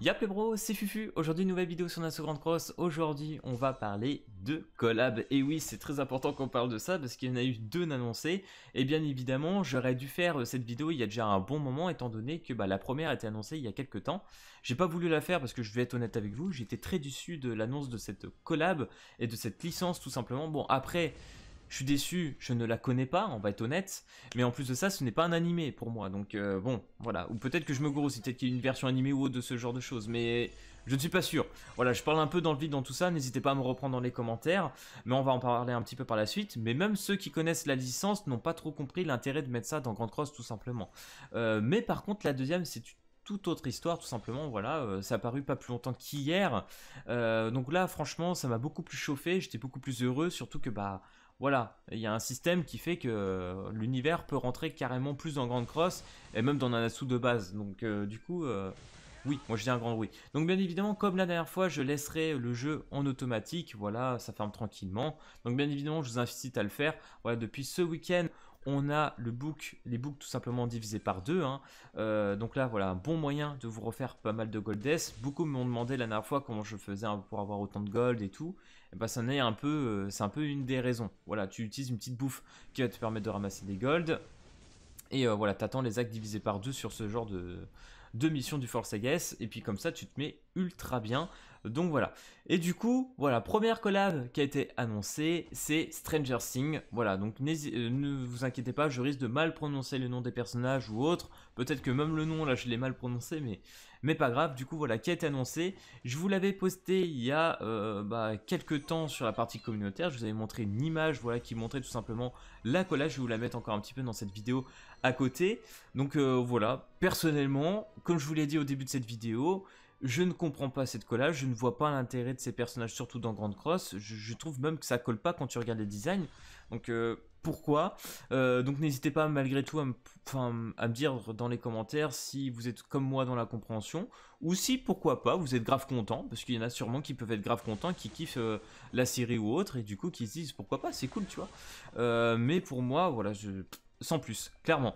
Yap les bros, c'est Fufu. Aujourd'hui, nouvelle vidéo sur Naso Grand Cross. Aujourd'hui, on va parler de collab. Et oui, c'est très important qu'on parle de ça parce qu'il y en a eu deux d'annoncés. Et bien évidemment, j'aurais dû faire cette vidéo il y a déjà un bon moment, étant donné que la première a été annoncée il y a quelques temps. J'ai pas voulu la faire parce que je vais être honnête avec vous, j'étais très déçu de l'annonce de cette collab et de cette licence tout simplement. Bon, après, je suis déçu, je ne la connais pas, on va être honnête, mais en plus de ça, ce n'est pas un animé pour moi, donc bon, voilà. Ou peut-être que je me gourre, c'est peut-être qu'il y a une version animée ou autre de ce genre de choses, mais je ne suis pas sûr. Voilà, je parle un peu dans le vide dans tout ça, n'hésitez pas à me reprendre dans les commentaires, mais on va en parler un petit peu par la suite. Mais même ceux qui connaissent la licence n'ont pas trop compris l'intérêt de mettre ça dans Grand Cross tout simplement. Mais par contre, la deuxième, c'est toute autre histoire tout simplement, voilà, ça a paru pas plus longtemps qu'hier, donc là franchement ça m'a beaucoup plus chauffé, j'étais beaucoup plus heureux, surtout que voilà, il y a un système qui fait que l'univers peut rentrer carrément plus dans Grand Cross, et même dans Nanatsu de base, donc du coup, oui, moi je dis un grand oui. Donc bien évidemment, comme la dernière fois, je laisserai le jeu en automatique, voilà, ça ferme tranquillement, donc bien évidemment je vous incite à le faire, voilà, depuis ce week-end, on a les books tout simplement divisés par deux, hein. Donc là voilà, un bon moyen de vous refaire pas mal de gold death. Beaucoup m'ont demandé la dernière fois comment je faisais pour avoir autant de gold et tout, et ça en est un peu, c'est un peu une des raisons. Voilà, tu utilises une petite bouffe qui va te permettre de ramasser des gold, et voilà, t'attends les actes divisés par deux sur ce genre de mission du Force Aegis, et puis comme ça tu te mets ultra bien. Donc voilà. Et du coup, voilà, première collab qui a été annoncée, c'est Stranger Things. Voilà, donc ne vous inquiétez pas, je risque de mal prononcer le nom des personnages ou autre. Peut-être que même le nom, là, je l'ai mal prononcé, mais pas grave. Du coup, voilà, qui a été annoncé. Je vous l'avais posté il y a quelques temps sur la partie communautaire. Je vous avais montré une image, voilà, qui montrait tout simplement la collab. Je vais vous la mettre encore un petit peu dans cette vidéo à côté. Donc voilà, personnellement, comme je vous l'ai dit au début de cette vidéo, je ne comprends pas cette collage, je ne vois pas l'intérêt de ces personnages, surtout dans Grand Cross. Je trouve même que ça colle pas quand tu regardes les designs. Donc pourquoi Donc n'hésitez pas malgré tout à me dire dans les commentaires si vous êtes comme moi dans la compréhension, ou si pourquoi pas vous êtes grave content, parce qu'il y en a sûrement qui peuvent être grave contents, qui kiffent la série ou autre, et du coup qui se disent pourquoi pas, c'est cool, tu vois. Mais pour moi, voilà, sans plus, clairement.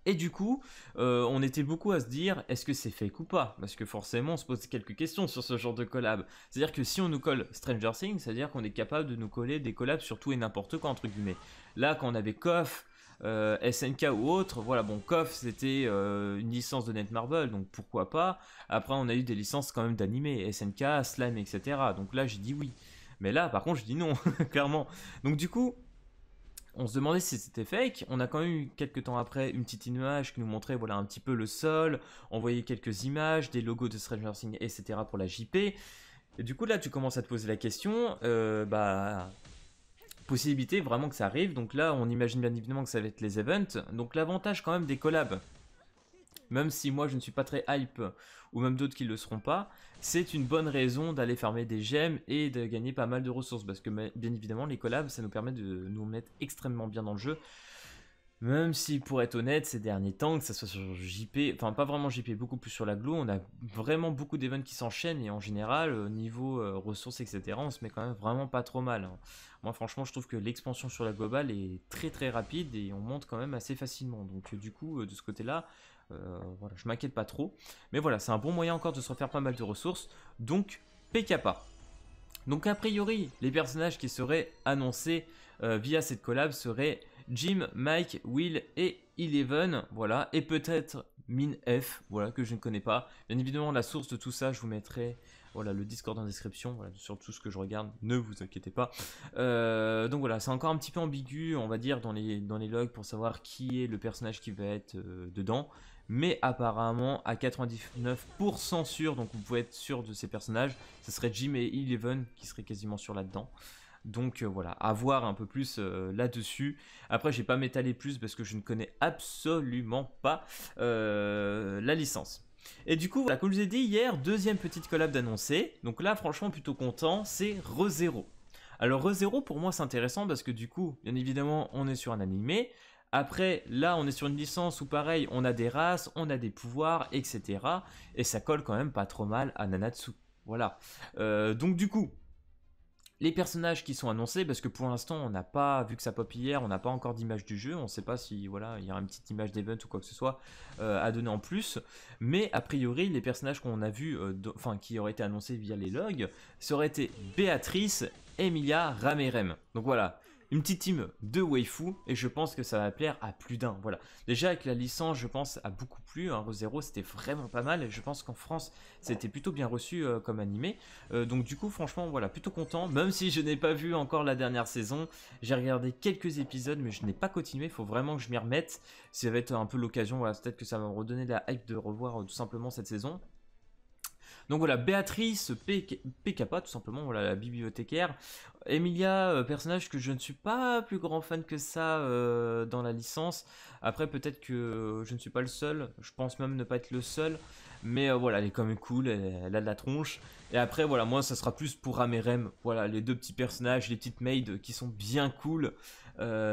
Et du coup, on était beaucoup à se dire, est-ce que c'est fake ou pas? Parce que forcément, on se pose quelques questions sur ce genre de collab. C'est-à-dire que si on nous colle Stranger Things, c'est-à-dire qu'on est capable de nous coller des collabs sur tout et n'importe quoi, entre guillemets. Là, quand on avait KOF, SNK ou autre, voilà, bon, KOF, c'était une licence de Netmarble, donc pourquoi pas. Après, on a eu des licences quand même d'animés, SNK, Slime, etc. Donc là, j'ai dit oui. Mais là, par contre, je dis non, clairement. Donc du coup, on se demandait si c'était fake. On a quand même eu quelques temps après une petite image qui nous montrait voilà un petit peu le sol. On voyait quelques images, des logos de Stranger Things, etc. pour la JP. Et du coup là tu commences à te poser la question, possibilité vraiment que ça arrive. Donc là on imagine bien évidemment que ça va être les events. Donc l'avantage quand même des collabs, même si moi je ne suis pas très hype, ou même d'autres qui ne le seront pas, c'est une bonne raison d'aller farmer des gemmes et de gagner pas mal de ressources, parce que bien évidemment les collabs ça nous permet de nous mettre extrêmement bien dans le jeu, même si pour être honnête ces derniers temps, que ça soit sur JP, enfin pas vraiment JP, beaucoup plus sur la Glo, on a vraiment beaucoup d'events qui s'enchaînent, et en général niveau ressources etc on se met quand même vraiment pas trop mal, hein. Moi franchement je trouve que l'expansion sur la globale est très très rapide et on monte quand même assez facilement, donc du coup de ce côté là voilà, je m'inquiète pas trop. Mais voilà, c'est un bon moyen encore de se refaire pas mal de ressources. Donc, PKPA. Donc, a priori, les personnages qui seraient annoncés via cette collab seraient Jim, Mike, Will et Eleven. Voilà, et peut-être Min F, voilà, que je ne connais pas. Bien évidemment, la source de tout ça, je vous mettrai voilà, le Discord en description, voilà, sur tout ce que je regarde, ne vous inquiétez pas. Donc voilà, c'est encore un petit peu ambigu, on va dire, dans les logs pour savoir qui est le personnage qui va être dedans. Mais apparemment, à 99% sûr, donc vous pouvez être sûr de ces personnages, ce serait Jim et Eleven qui seraient quasiment sûrs là-dedans. Donc voilà, à voir un peu plus là-dessus. Après, je vais pas m'étaler plus parce que je ne connais absolument pas la licence. Et du coup, voilà, comme je vous ai dit hier, deuxième petite collab d'annoncer. Donc là, franchement, plutôt content, c'est ReZero. Alors ReZero, pour moi, c'est intéressant parce que du coup, bien évidemment, on est sur un animé. Après, là, on est sur une licence où pareil, on a des races, on a des pouvoirs, etc. Et ça colle quand même pas trop mal à Nanatsu. Voilà. Donc du coup, les personnages qui sont annoncés, parce que pour l'instant on n'a pas, vu que ça pop hier, on n'a pas encore d'image du jeu, on ne sait pas si voilà, il y aura une petite image d'event ou quoi que ce soit à donner en plus, mais a priori les personnages qu'on a vus, enfin qui auraient été annoncés via les logs, ça aurait été Béatrice, Emilia, Ram et Rem. Donc voilà, une petite team de waifu, et je pense que ça va plaire à plus d'un. Voilà. Déjà avec la licence, je pense, a beaucoup plu. Hein, Re:Zero, c'était vraiment pas mal, et je pense qu'en France, c'était plutôt bien reçu comme animé. Donc du coup, franchement, voilà, plutôt content. Même si je n'ai pas vu encore la dernière saison, j'ai regardé quelques épisodes, mais je n'ai pas continué. Il faut vraiment que je m'y remette. Ça va être un peu l'occasion. Voilà, peut-être que ça va me redonner la hype de revoir tout simplement cette saison. Donc voilà, Béatrice PKPA, tout simplement, voilà, la bibliothécaire. Emilia, personnage que je ne suis pas plus grand fan que ça dans la licence. Après, peut-être que je ne suis pas le seul. Je pense même ne pas être le seul. Mais voilà, elle est quand même cool, elle a de la tronche. Et après, voilà, moi, ça sera plus pour Ram et Rem. Voilà, les deux petits personnages, les petites maids qui sont bien cool.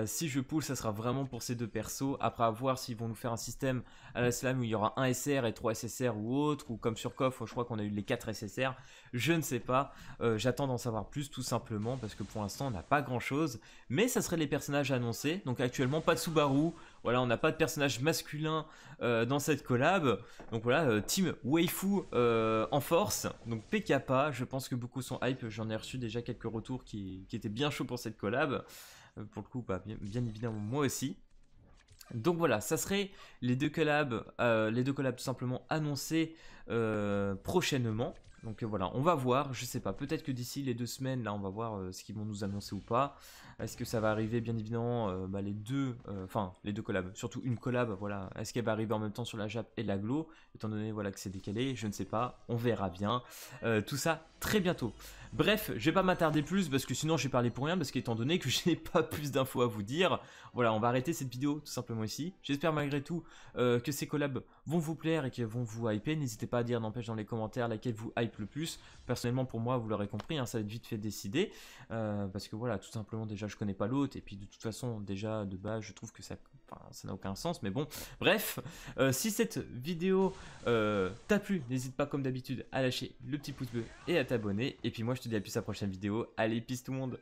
Si je pull, ça sera vraiment pour ces deux persos. Après, à voir s'ils vont nous faire un système à la slam où il y aura un SR et 3 SSR ou autre. Ou comme sur KOF, je crois qu'on a eu les 4 SSR. Je ne sais pas. J'attends d'en savoir plus, tout simplement, parce que pour l'instant, on n'a pas grand-chose. Mais ça serait les personnages annoncés. Donc actuellement, pas de Subaru. Voilà, on n'a pas de personnage masculin dans cette collab. Donc voilà, team waifu en force. Donc PKPA, je pense que beaucoup sont hype. J'en ai reçu déjà quelques retours qui étaient bien chauds pour cette collab. Pour le coup, bah, bien évidemment, moi aussi. Donc voilà, ça serait les deux collabs tout simplement annoncés prochainement. Donc voilà, on va voir, je sais pas, peut-être que d'ici les 2 semaines, là, on va voir ce qu'ils vont nous annoncer ou pas. Est-ce que ça va arriver, bien évidemment, les deux collabs, surtout une collab, voilà. Est-ce qu'elle va arriver en même temps sur la Jap et la Glo, étant donné voilà, que c'est décalé, je ne sais pas, on verra bien. Tout ça très bientôt. Bref, je vais pas m'attarder plus parce que sinon j'ai parlé pour rien, parce qu'étant donné que je n'ai pas plus d'infos à vous dire, voilà, on va arrêter cette vidéo tout simplement ici. J'espère malgré tout que ces collabs vont vous plaire et qu'elles vont vous hyper. N'hésitez pas à dire, n'empêche, dans les commentaires laquelle vous hype le plus. Personnellement, pour moi, vous l'aurez compris, hein, ça va être vite fait décider. Parce que voilà, tout simplement, déjà, je connais pas l'autre. Et puis, de toute façon, déjà, de base, je trouve que ça n'a aucun sens. Mais bon, bref, si cette vidéo t'a plu, n'hésite pas, comme d'habitude, à lâcher le petit pouce bleu et à t'abonner. Et puis, moi, je te dis à plus à la prochaine vidéo. Allez, peace tout le monde!